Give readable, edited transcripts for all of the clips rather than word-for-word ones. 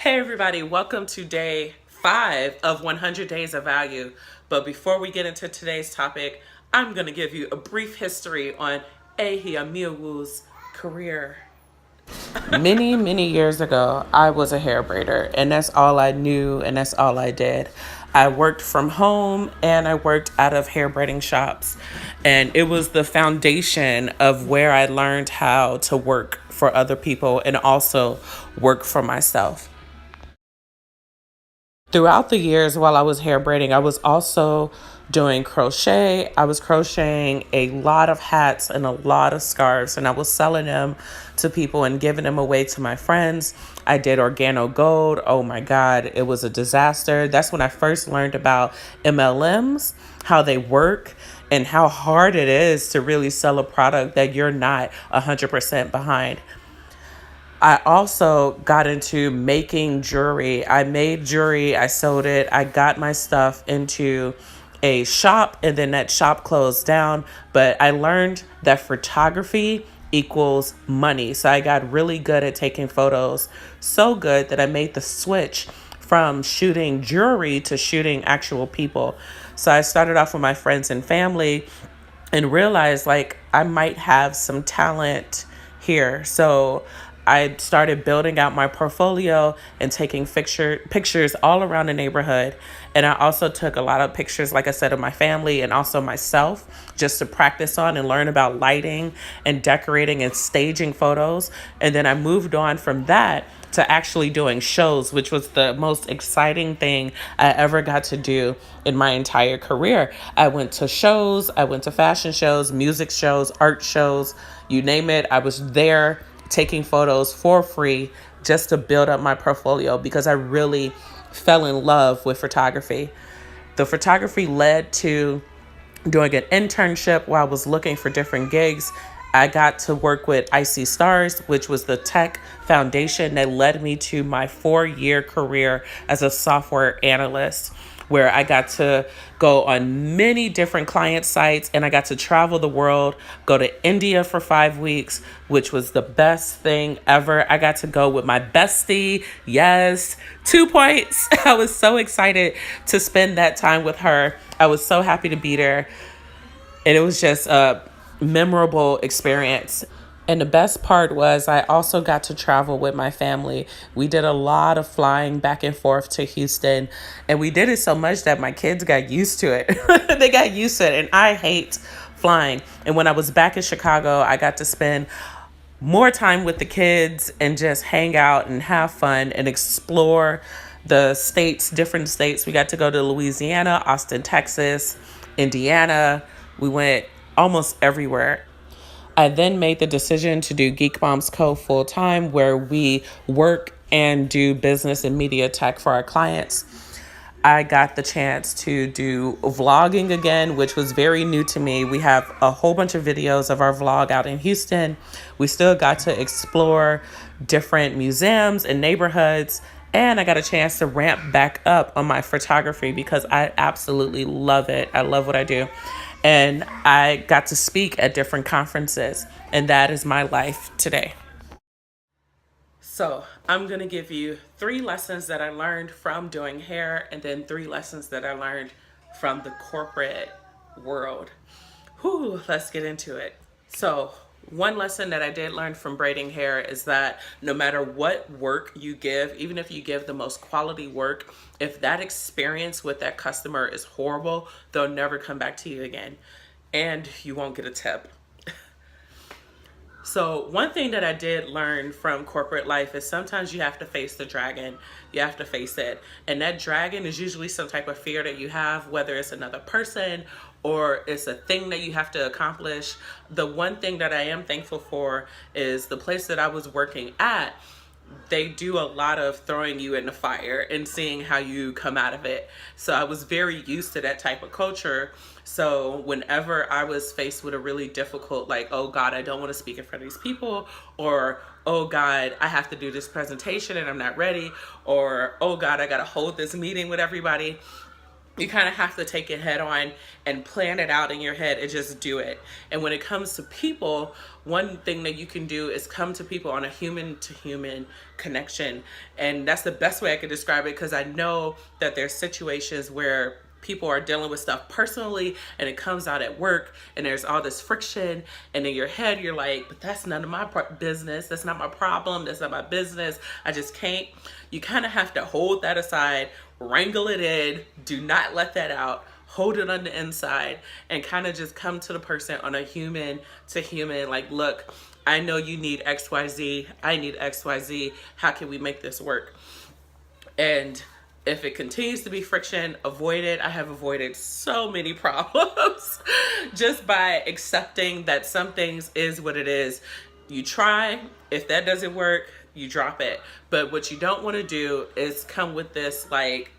Hey everybody, welcome to day 5 of 100 Days of Value. But before we get into today's topic, I'm going to give you a brief history on Ahia Miawu's career. Many years ago, I was a hair braider, and that's all I knew, and that's all I did. I worked from home and I worked out of hair braiding shops, and it was the foundation of where I learned how to work for other people and also work for myself. Throughout the years while I was hair braiding, I was also doing crochet. I was crocheting a lot of hats and a lot of scarves, and I was selling them to people and giving them away to my friends. I did organo gold. Oh my God, it was a disaster. That's when I first learned about MLMs, how they work, and how hard it is to really sell a product that you're not 100% behind. I also got into making jewelry. I made jewelry, I sold it, I got my stuff into a shop, and then that shop closed down. But I learned that photography equals money. So I got really good at taking photos, so good that I made the switch from shooting jewelry to shooting actual people. So I started off with my friends and family and realized like I might have some talent here. So I started building out my portfolio and taking pictures all around the neighborhood. And I also took a lot of pictures, like I said, of my family and also myself, just to practice on and learn about lighting and decorating and staging photos. And then I moved on from that to actually doing shows, which was the most exciting thing I ever got to do in my entire career. I went to shows, I went to fashion shows, music shows, art shows, you name it. I was there taking photos for free just to build up my portfolio because I really fell in love with photography. The photography led to doing an internship while I was looking for different gigs. I got to work with Icy Stars, which was the tech foundation that led me to my 4-year career as a software analyst, where I got to go on many different client sites and I got to travel the world, go to India for 5 weeks, which was the best thing ever. I got to go with my bestie. Yes, 2 points. I was so excited to spend that time with her. I was so happy to be there. And it was just a memorable experience. And the best part was I also got to travel with my family. We did a lot of flying back and forth to Houston. And we did it so much that my kids got used to it. They got used to it. And I hate flying. And when I was back in Chicago, I got to spend more time with the kids and just hang out and have fun and explore the states, different states. We got to go to Louisiana, Austin, Texas, Indiana. We went almost everywhere. I then made the decision to do Geek Moms Co. full time, where we work and do business and media tech for our clients. I got the chance to do vlogging again, which was very new to me. We have a whole bunch of videos of our vlog out in Houston. We still got to explore different museums and neighborhoods. And I got a chance to ramp back up on my photography because I absolutely love it. I love what I do. And I got to speak at different conferences. And that is my life today. So I'm going to give you 3 lessons that I learned from doing hair and then 3 lessons that I learned from the corporate world. Whew, let's get into it. So one lesson that I did learn from braiding hair is that no matter what work you give, even if you give the most quality work, if that experience with that customer is horrible, they'll never come back to you again. And you won't get a tip. So one thing that I did learn from corporate life is sometimes you have to face the dragon. You have to face it. And that dragon is usually some type of fear that you have, whether it's another person or it's a thing that you have to accomplish. The one thing that I am thankful for is the place that I was working at. They do a lot of throwing you in the fire and seeing how you come out of it. So I was very used to that type of culture. So whenever I was faced with a really difficult, like, oh God, I don't want to speak in front of these people, or oh God, I have to do this presentation and I'm not ready, or oh God, I got to hold this meeting with everybody, You kind of have to take it head on and plan it out in your head and just do it. And when it comes to people, one thing that you can do is come to people on a human to human connection. And that's the best way I could describe it, because I know that there's situations where people are dealing with stuff personally and it comes out at work and there's all this friction, and in your head you're like, but that's none of my business, that's not my problem, that's not my business, I just can't. You kind of have to hold that aside, wrangle it in, do not let that out, hold it on the inside, and kind of just come to the person on a human to human, like, look, I know you need XYZ, I need XYZ, how can we make this work? And if it continues to be friction, avoid it. I have avoided so many problems just by accepting that some things is what it is. You try, if that doesn't work, you drop it. But what you don't want to do is come with this like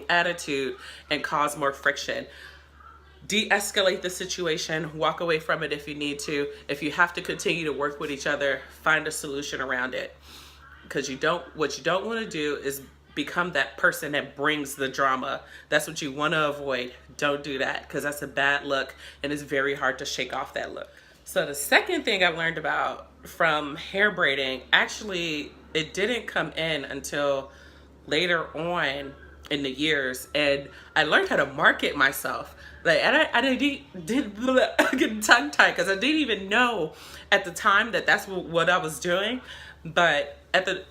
attitude and cause more friction. De-escalate the situation, walk away from it if you need to. If you have to continue to work with each other, find a solution around it. Because what you don't want to do is become that person that brings the drama. That's what you want to avoid. Don't do that, because that's a bad look and it's very hard to shake off that look. So the second thing I've learned about from hair braiding, actually it didn't come in until later on in the years, and I learned how to market myself. Like, and I getting tongue tied because I didn't even know at the time that that's what I was doing. But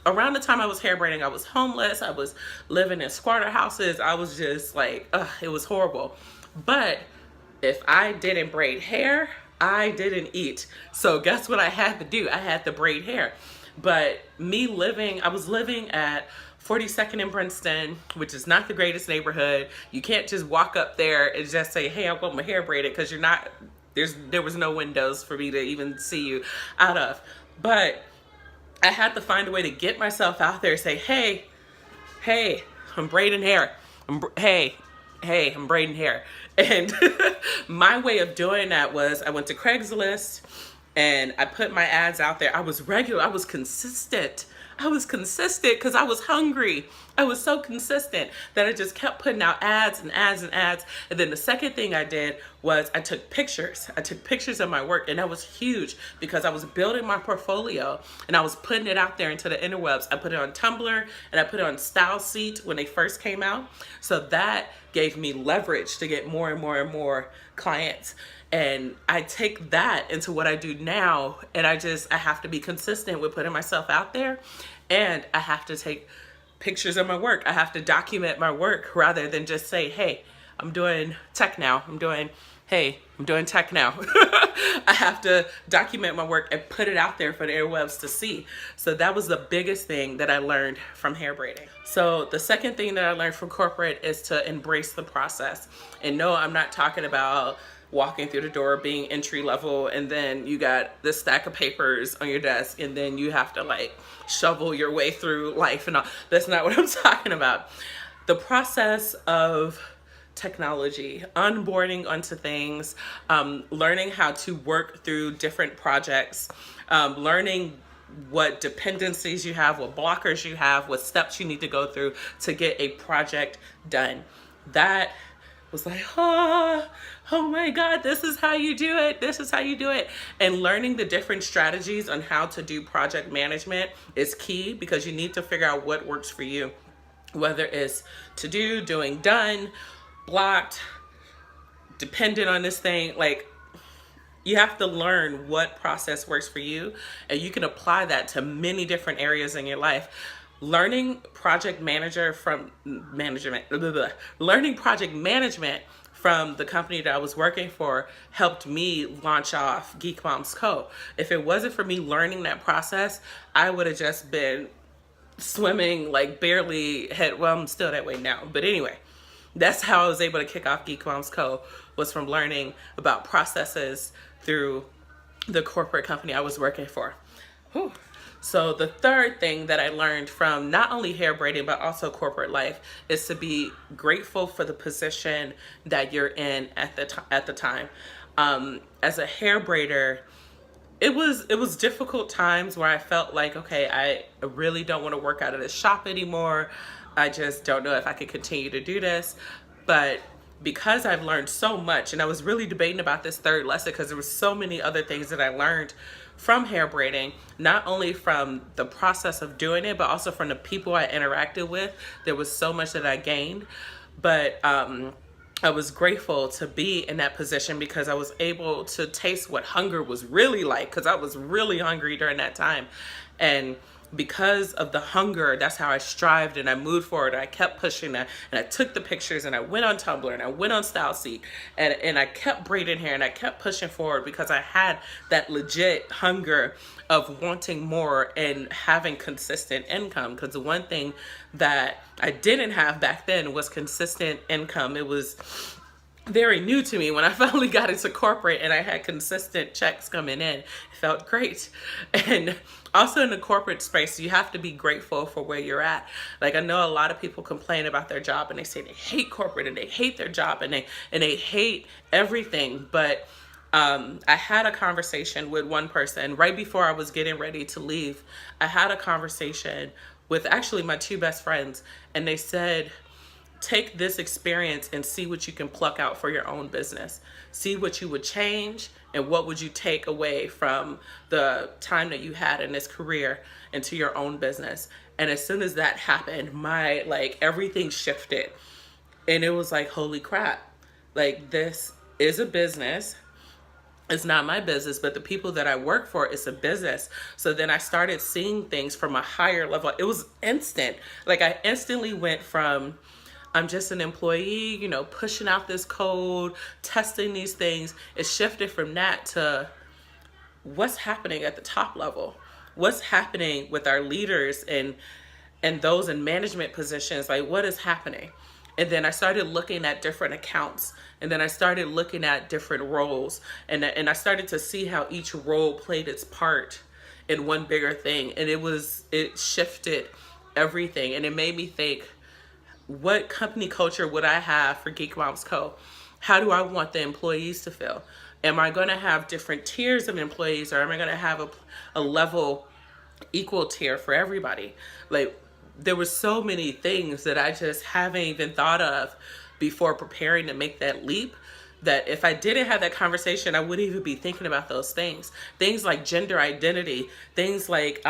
around the time I was hair braiding, I was homeless. I was living in squatter houses. I was just like, it was horrible. But if I didn't braid hair, I didn't eat. So guess what I had to do? I had to braid hair. But I was living at 42nd and Princeton, which is not the greatest neighborhood. You can't just walk up there and just say, hey, I want my hair braided, because there was no windows for me to even see you out of. But I had to find a way to get myself out there and say, hey, I'm braiding hair. Hey, I'm braiding hair. And my way of doing that was I went to Craigslist and I put my ads out there. I was regular. I was consistent because I was hungry. I was so consistent that I just kept putting out ads and ads and ads. And then the second thing I did was I took pictures. I took pictures of my work, and that was huge because I was building my portfolio and I was putting it out there into the interwebs. I put it on Tumblr and I put it on StyleSeat when they first came out. So that gave me leverage to get more and more and more clients. And I take that into what I do now, and I have to be consistent with putting myself out there, and I have to take pictures of my work. I have to document my work rather than just say, hey, I'm doing tech now. I'm doing tech now. I have to document my work and put it out there for the airwaves to see. So that was the biggest thing that I learned from hair braiding. So the second thing that I learned from corporate is to embrace the process. And no, I'm not talking about walking through the door being entry level and then you got this stack of papers on your desk and then you have to like shovel your way through life and all. That's not what I'm talking about. The process of technology, onboarding onto things, learning how to work through different projects, learning what dependencies you have, what blockers you have, what steps you need to go through to get a project done. That was like, oh my God, this is how you do it. This is how you do it. And learning the different strategies on how to do project management is key, because you need to figure out what works for you, whether it's to do, doing, done, blocked, dependent on this thing. Like, you have to learn what process works for you, and you can apply that to many different areas in your life. Learning project management from the company that I was working for helped me launch off Geek Moms Co. If it wasn't for me learning that process, I would have just been swimming like barely well, I'm still that way now. But anyway, that's how I was able to kick off Geek Moms Co. was from learning about processes through the corporate company I was working for. Whew. So the third thing that I learned from not only hair braiding, but also corporate life is to be grateful for the position that you're in at the time. As a hair braider, it was difficult times where I felt like, okay, I really don't want to work out of this shop anymore. I just don't know if I could continue to do this. But because I've learned so much, and I was really debating about this third lesson because there were so many other things that I learned from hair braiding, not only from the process of doing it, but also from the people I interacted with. There was so much that I gained. But I was grateful to be in that position because I was able to taste what hunger was really like, because I was really hungry during that time. And because of the hunger, that's how I strived and I moved forward. I kept pushing that, and I took the pictures, and I went on Tumblr, and I went on StyleSeek, and I kept braiding hair, and I kept pushing forward because I had that legit hunger of wanting more and having consistent income. Because the one thing that I didn't have back then was consistent income. It was very new to me when I finally got into corporate and I had consistent checks coming in. It felt great. And also in the corporate space, you have to be grateful for where you're at. Like, I know a lot of people complain about their job and they say they hate corporate and they hate their job and they hate everything. But I had a conversation with one person right before I was getting ready to leave. I had a conversation with actually my two best friends, and they said, take this experience and see what you can pluck out for your own business. See what you would change and what would you take away from the time that you had in this career into your own business. And as soon as that happened, my, like, everything shifted. And it was like, holy crap. Like, this is a business. It's not my business, but the people that I work for, it's a business. So then I started seeing things from a higher level. It was instant. Like, I instantly went from, I'm just an employee, you know, pushing out this code, testing these things. It shifted from that to what's happening at the top level. What's happening with our leaders and those in management positions, like what is happening? And then I started looking at different accounts, and then I started looking at different roles, and I started to see how each role played its part in one bigger thing. And it shifted everything, and it made me think, what company culture would I have for Geek Moms Co? How do I want the employees to feel? Am I going to have different tiers of employees, or am I going to have a level equal tier for everybody? Like, there were so many things that I just haven't even thought of before preparing to make that leap, that if I didn't have that conversation, I wouldn't even be thinking about those things. Things like gender identity, things like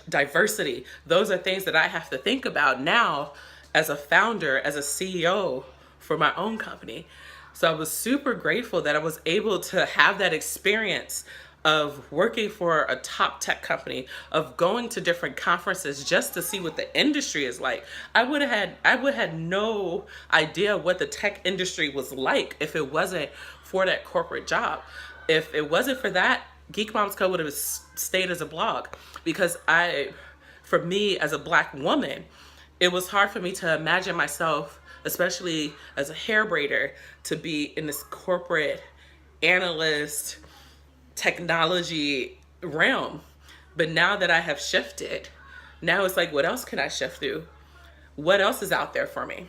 diversity. Those are things that I have to think about now as a founder, as a CEO for my own company. So I was super grateful that I was able to have that experience of working for a top tech company, of going to different conferences just to see what the industry is like. I would have had no idea what the tech industry was like if it wasn't for that corporate job. If it wasn't for that, Geek Moms Co would have stayed as a blog, because for me as a Black woman, it was hard for me to imagine myself, especially as a hair braider, to be in this corporate analyst technology realm. But now that I have shifted, now it's like, what else can I shift through? What else is out there for me?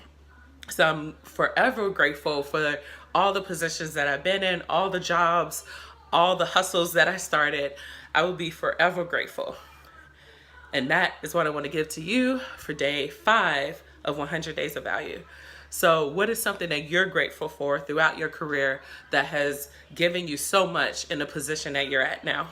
So I'm forever grateful for all the positions that I've been in, all the jobs, all the hustles that I started. I will be forever grateful. And that is what I want to give to you for day 5 of 100 Days of Value. So what is something that you're grateful for throughout your career that has given you so much in the position that you're at now?